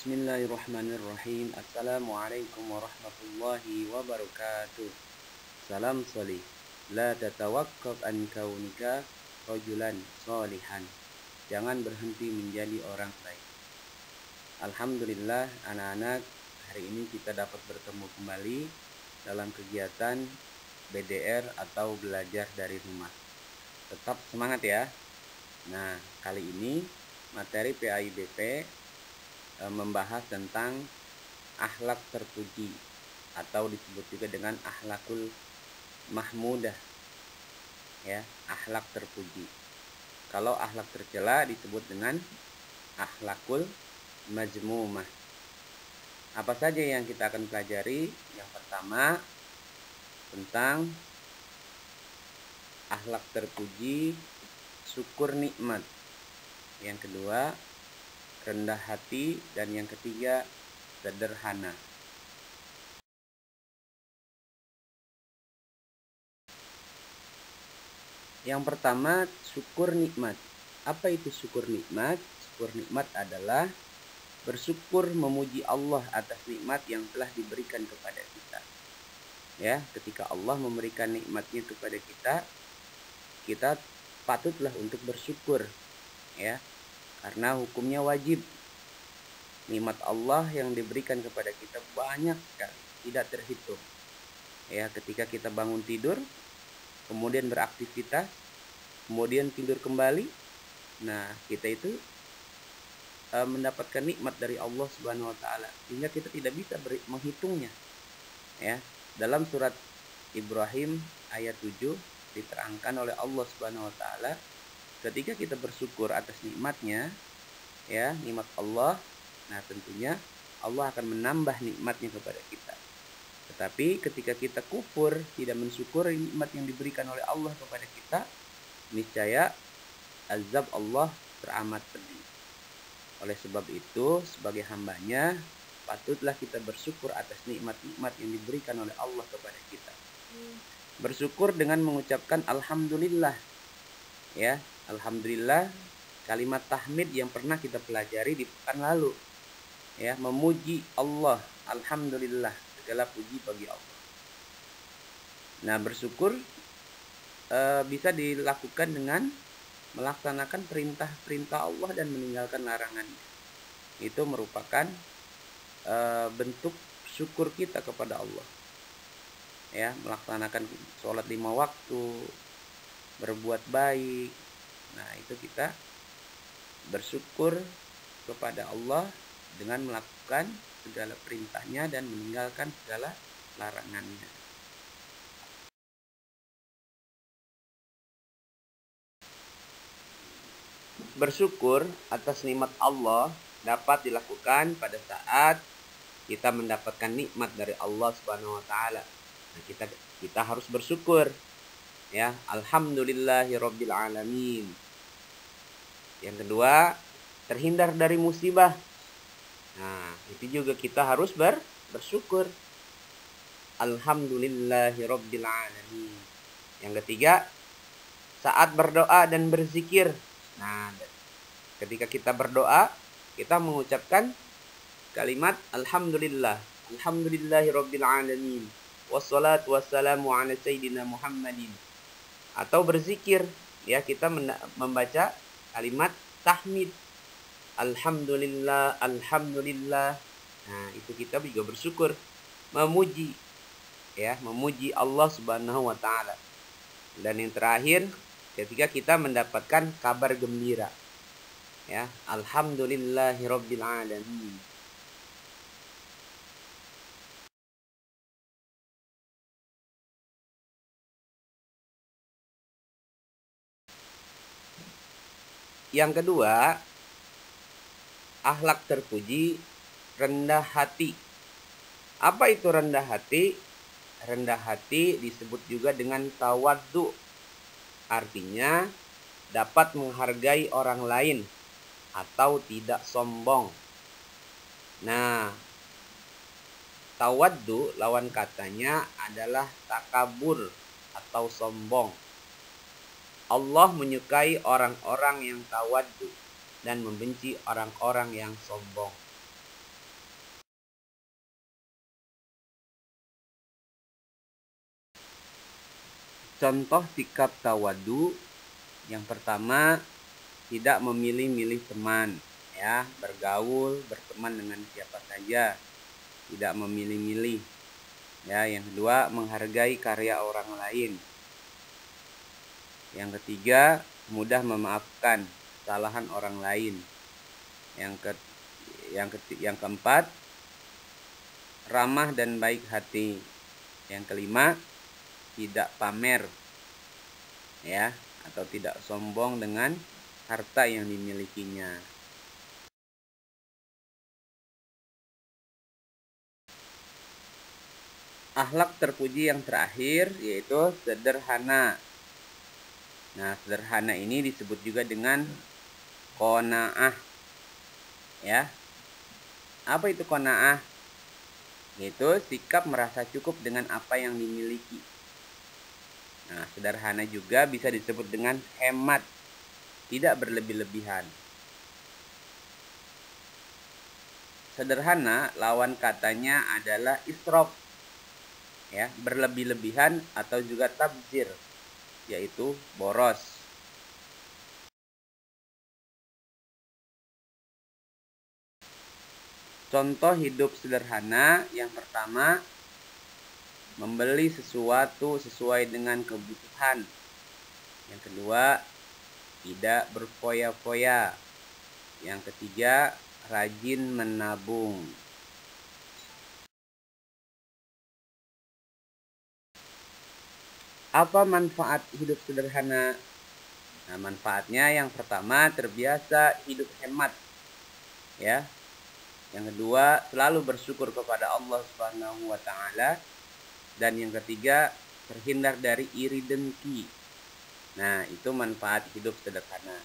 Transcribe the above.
Bismillahirrahmanirrahim. Assalamualaikum warahmatullahi wabarakatuh. Salam solih. La tatawakkaf an kaunika rajulan solihan. Jangan berhenti menjadi orang baik. Alhamdulillah anak-anak, hari ini kita dapat bertemu kembali dalam kegiatan BDR atau belajar dari rumah. Tetap semangat ya. Nah, kali ini materi PAIBP membahas tentang akhlak terpuji atau disebut juga dengan akhlakul mahmudah, ya, akhlak terpuji. Kalau akhlak tercela disebut dengan akhlakul mazmumah. Apa saja yang kita akan pelajari? Yang pertama tentang akhlak terpuji, syukur nikmat. Yang kedua rendah hati, dan yang ketiga sederhana. Yang pertama syukur nikmat. Apa itu syukur nikmat? Syukur nikmat adalah bersyukur memuji Allah atas nikmat yang telah diberikan kepada kita. Ya, ketika Allah memberikan nikmatnya kepada kita, kita patutlah untuk bersyukur, ya. Karena hukumnya wajib. Nikmat Allah yang diberikan kepada kita banyak sekali, tidak terhitung. Ya, ketika kita bangun tidur, kemudian beraktivitas, kemudian tidur kembali, nah kita itu mendapatkan nikmat dari Allah Subhanahu wa taala, sehingga kita tidak bisa menghitungnya. Ya, dalam surat Ibrahim ayat 7 diterangkan oleh Allah Subhanahu wa taala, ketika kita bersyukur atas nikmatnya, ya, nikmat Allah, nah tentunya Allah akan menambah nikmatnya kepada kita. Tetapi ketika kita kufur, tidak mensyukuri nikmat yang diberikan oleh Allah kepada kita, niscaya azab Allah teramat pedih. Oleh sebab itu, sebagai hambanya, patutlah kita bersyukur atas nikmat-nikmat yang diberikan oleh Allah kepada kita. Bersyukur dengan mengucapkan alhamdulillah, ya. Alhamdulillah, kalimat tahmid yang pernah kita pelajari di pekan lalu, ya, memuji Allah. Alhamdulillah, segala puji bagi Allah. Nah, bersyukur bisa dilakukan dengan melaksanakan perintah-perintah Allah dan meninggalkan larangannya. Itu merupakan bentuk syukur kita kepada Allah, ya, melaksanakan sholat 5 waktu, berbuat baik. Nah, itu kita bersyukur kepada Allah dengan melakukan segala perintahnya dan meninggalkan segala larangannya. Bersyukur atas nikmat Allah dapat dilakukan pada saat kita mendapatkan nikmat dari Allah Subhanahu wa taala. Nah, kita harus bersyukur, ya. Alhamdulillahirabbil alamin. Yang kedua, terhindar dari musibah. Nah, itu juga kita harus bersyukur. Alhamdulillahirabbil alamin. Yang ketiga, saat berdoa dan berzikir. Nah, ketika kita berdoa, kita mengucapkan kalimat alhamdulillah. Alhamdulillahirabbil alamin. Wassalatu wassalamu ala sayyidina Muhammadin. Atau berzikir, ya, kita membaca kalimat tahmid. Alhamdulillah, alhamdulillah. Nah, itu kita juga bersyukur, memuji, ya, memuji Allah Subhanahu wa taala. Dan yang terakhir, ketika kita mendapatkan kabar gembira, ya, alhamdulillahirabbil alamin. Yang kedua, akhlak terpuji, rendah hati. Apa itu rendah hati? Rendah hati disebut juga dengan tawaddu. Artinya dapat menghargai orang lain atau tidak sombong. Nah, tawaddu lawan katanya adalah takabur atau sombong. Allah menyukai orang-orang yang tawaddu dan membenci orang-orang yang sombong. Contoh sikap tawadu yang pertama, tidak memilih-milih teman, ya, bergaul, berteman dengan siapa saja, tidak memilih-milih. Ya, yang kedua, menghargai karya orang lain. Yang ketiga, mudah memaafkan kesalahan orang lain. Yang keempat, ramah dan baik hati. Yang kelima, tidak pamer, ya, atau tidak sombong dengan harta yang dimilikinya. Akhlak terpuji yang terakhir yaitu sederhana. Nah, sederhana ini disebut juga dengan qanaah. Ya. Apa itu qanaah? Yaitu sikap merasa cukup dengan apa yang dimiliki. Nah, sederhana juga bisa disebut dengan hemat, tidak berlebih-lebihan. Sederhana lawan katanya adalah israf, ya, berlebih-lebihan atau juga tabzir, yaitu boros. Contoh hidup sederhana yang pertama, membeli sesuatu sesuai dengan kebutuhan. Yang kedua, tidak berfoya-foya. Yang ketiga, rajin menabung. Apa manfaat hidup sederhana? Nah, manfaatnya yang pertama, terbiasa hidup hemat, ya. Yang kedua, selalu bersyukur kepada Allah Subhanahu wa taala. Dan yang ketiga, terhindar dari iri dengki. Nah, itu manfaat hidup sederhana.